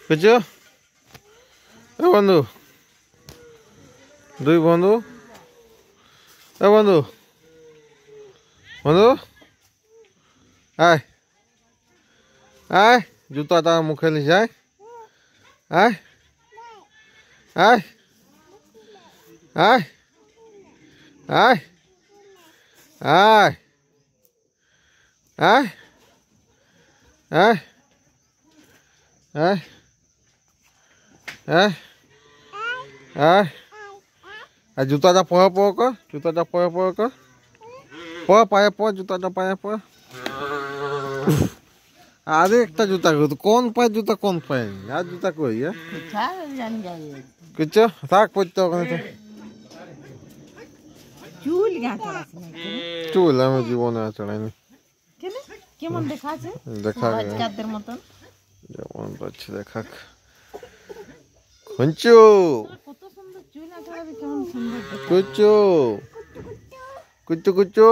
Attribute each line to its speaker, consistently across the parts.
Speaker 1: বুঝছো এ বন্ধু দুই বন্ধু এ বন্ধু বন্ধু আয় আয় জুতাটা মুখে নিস আয় আয় আয় আয় আয় আয় আয় আয় আয় আয় আয় আর জুতাটা পর পর কর জুতাটা পর পর কর পায়ে পর জুতাটা পায়ে পর আরে একটা জুতা কোন পায়ে জুতা কোন পায়ে আর জুতা কই কিচ্ছু থাক পড়তে ওখানে চুল আমি জীবনে চড়াইনি
Speaker 2: কেমন দেখাচ্ছে
Speaker 1: দেখা
Speaker 2: বাচ্চাদের মতন
Speaker 1: যেমন পাচ্ছি দেখাক খুঁচু
Speaker 2: কত সুন্দর চুল আছড়াবে কেমন সুন্দর
Speaker 1: কুচু কুচু কুচু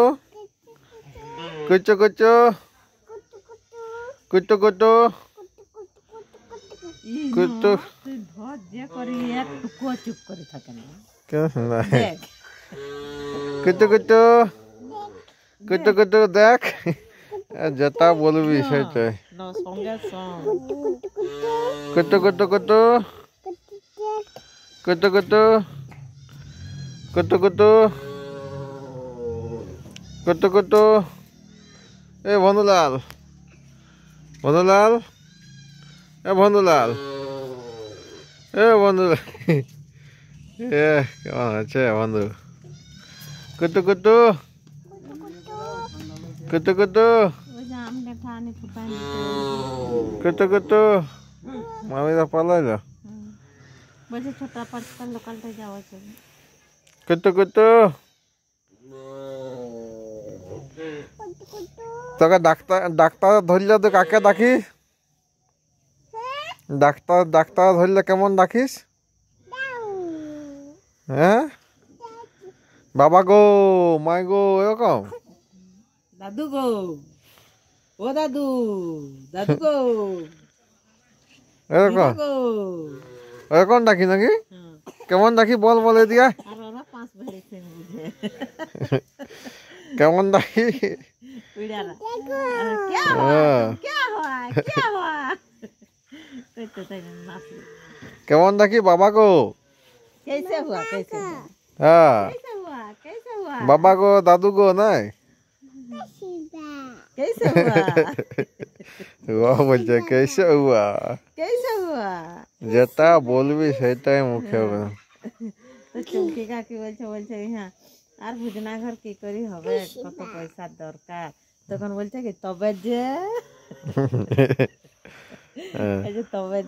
Speaker 1: কুচু কুচু কুচু কুচু কুচু
Speaker 2: তুই ধর যে করি একটুকু চুপ করে থাকে না
Speaker 1: কেন
Speaker 2: দেখ
Speaker 1: কুচু কুচু কুচু কুচু দেখ যেটা বলবি সেটাই
Speaker 2: সঙ্গে সঙ্গ
Speaker 1: কুচু কুচু কুচু কুচু কুচু কুচু কুচু কুচু কুচু এ বন্ধুলাল বন্ধুলাল এ বন্ধুলাল এ বন্ধুলাল এ কেমন আছে বন্ধু কুটু কুটু কুটু কুটু কুটু কুটু মামিরা পালাইলো
Speaker 2: বলছে ছোটা পাঁচটা লোকালটা যাওয়া যাবে
Speaker 1: কুটু কুটু তোকে ডাক্তার ডাক্তার ধরলে তো কাকে ডাকিস ডাক্তার ডাক্তার ধরলে কেমন ডাকিস হ্যাঁ বাবা গো মাই গো এরকম
Speaker 2: দাদু গো ও দাদু দাদু গো
Speaker 1: এরকম
Speaker 2: গো
Speaker 1: এরকম ডাকি নাকি কেমন ডাকি বল বলে দিয়া
Speaker 2: আর ওরা পাঁচ বেড়েছে বুঝে
Speaker 1: কেমন ডাকি
Speaker 2: उड़ाला क्या हुआ क्या हुआ क्या हुआ तो नाच
Speaker 1: কেমন ডাকি বাবা গো
Speaker 2: कैसे हुआ
Speaker 1: হ্যাঁ
Speaker 2: कैसे हुआ
Speaker 1: বাবা গো দাদু গো নাই
Speaker 2: कैसे हुआ
Speaker 1: ও বলছে কেসে হুয়া
Speaker 2: कैसे हुआ
Speaker 1: যেটা বলবি সেটাই মুখে হবে
Speaker 2: তো চুমকি কাকি বলছে হ্যাঁ আর ভুজনা ঘর কি করি হবে কত পয়সা দরকার তখন বলছে কি তবে যে এই যে তবে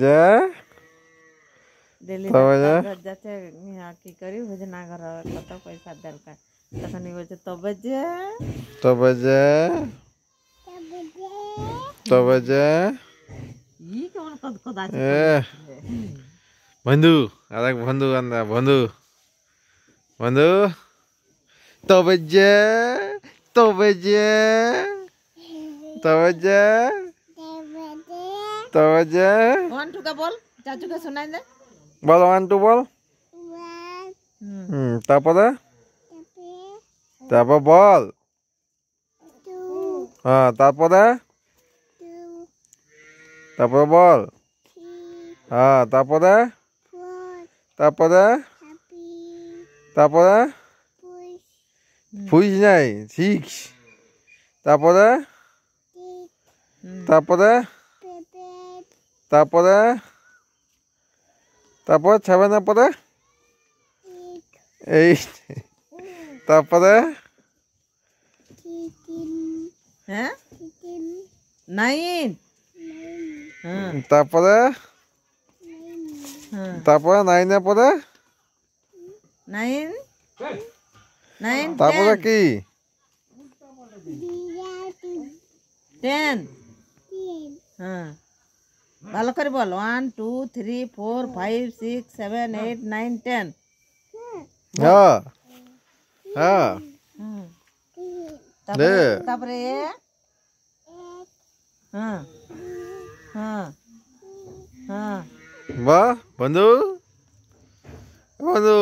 Speaker 2: যে দিল্লি যাচ্ছে কি করি ভুজনা ঘর কত পয়সা দরকার তখন বলছে তবে যে ই কেমন কদ আছে
Speaker 1: বন্ধু আরেক বন্ধু বন্ধু বন্ধু তবে যে
Speaker 2: ওয়ান টু কা বল চাচুকে শোনাই দে
Speaker 1: বল ওয়ান টু বল তারপরে তারপর বল হ্যাঁ তারপরে বল হ্যাঁ তারপরে ফুইস নাই সিক্স তারপরে সেভেনের পরে এইট তারপরে
Speaker 2: হ্যাঁ নাইন
Speaker 1: তারপরে নাইনের পরে
Speaker 2: নাইন
Speaker 1: তারপরে কি
Speaker 2: 10 হ্যাঁ ভালো করে বল 1 2 3 4 5 6 7 8 9 10
Speaker 1: হ্যাঁ হ্যাঁ
Speaker 2: তারপরে হ্যাঁ हाँ हाँ
Speaker 1: वाह बंधु बंधु